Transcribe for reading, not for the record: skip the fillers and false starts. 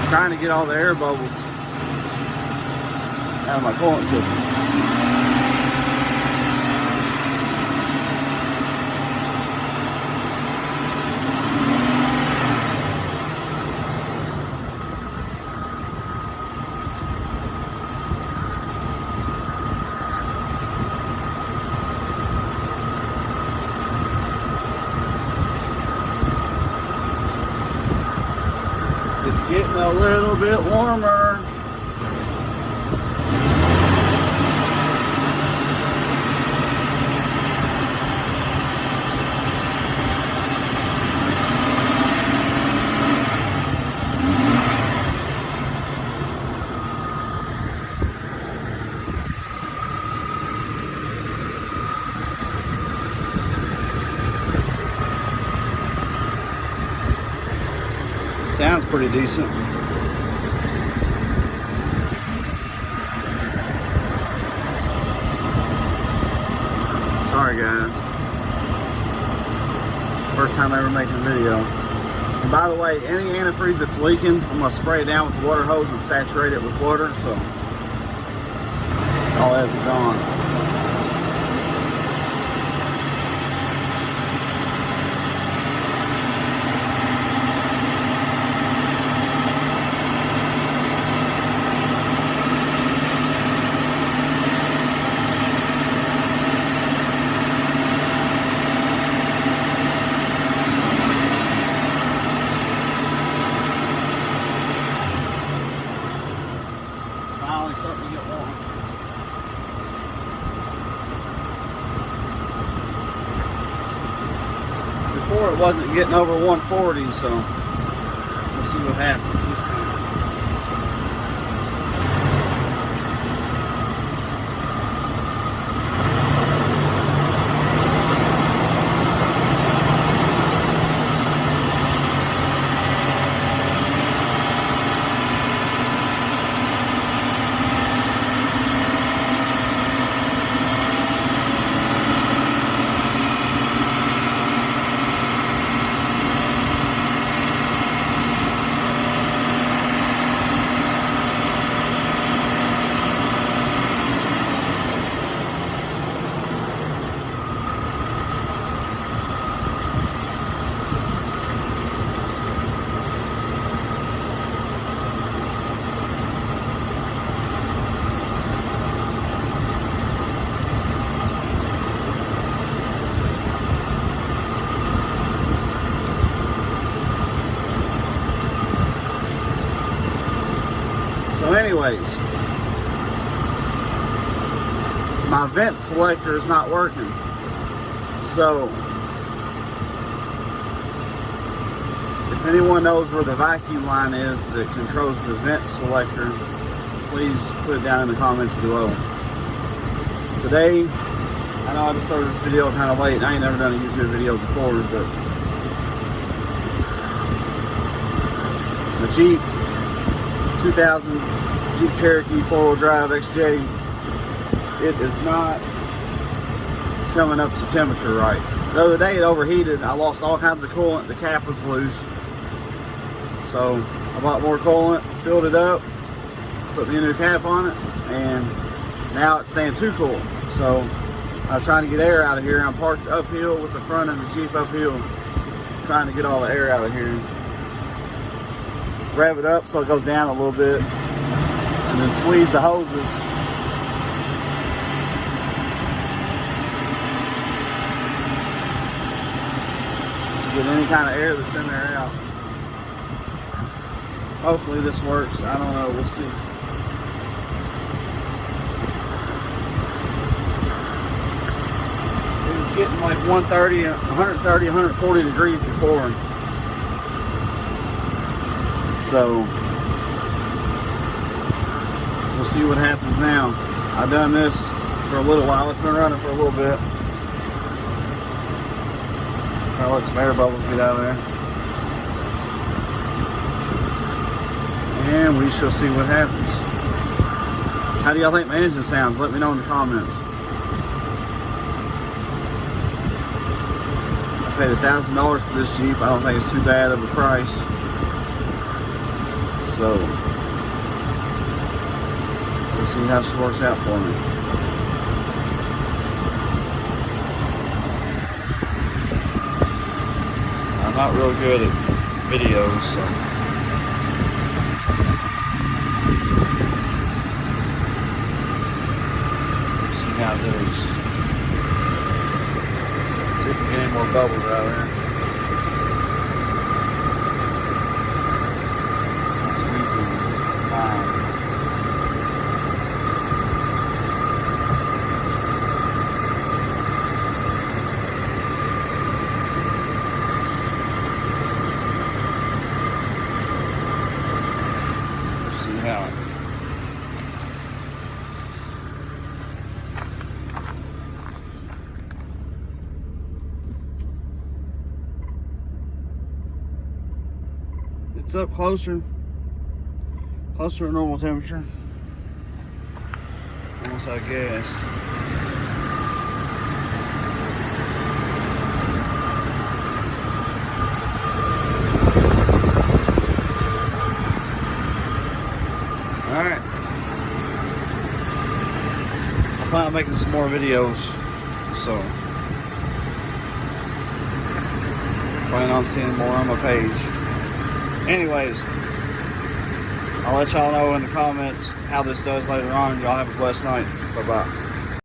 trying to get all the air bubbles out of my coolant system. It's getting a little bit warmer. Sounds pretty decent. Sorry guys. First time ever making a video. And by the way, any antifreeze that's leaking, I'm gonna spray it down with the water hose and saturate it with water, so all that is gone. Finally starting to get warm. Before it wasn't getting over 140, so we'll see what happens this time. So anyways, my vent selector is not working. So if anyone knows where the vacuum line is that controls the vent selector, please put it down in the comments below. Today, I know I just started this video kind of late. I ain't never done a YouTube video before, but the Jeep 2000 Jeep Cherokee 4-wheel drive XJ, it is not coming up to temperature right. The other day it overheated. I lost all kinds of coolant. The cap was loose. So I bought more coolant, filled it up, put me a new cap on it, and now it's staying too cool. So I was trying to get air out of here. I'm parked uphill with the front of the Jeep uphill, trying to get all the air out of here. Rev it up so it goes down a little bit, and then squeeze the hoses. Get any kind of air that's in there out. Hopefully this works. I don't know. We'll see. It was getting like 130, 140 degrees before. So we'll see what happens now. I've done this for a little while. It's been running for a little bit. I'll let some air bubbles get out of there. And we shall see what happens. How do y'all think my engine sounds? Let me know in the comments. I paid $1,000 for this Jeep. I don't think it's too bad of a price. So we'll see how she works out for me. I'm not real good at videos, so we'll see how it goes. See if we get any more bubbles out of there. It's up closer to normal temperature. Almost out of gas. Alright. I plan on making some more videos, so plan on seeing more on my page. Anyways, I'll let y'all know in the comments how this does later on. Y'all have a blessed night. Bye-bye.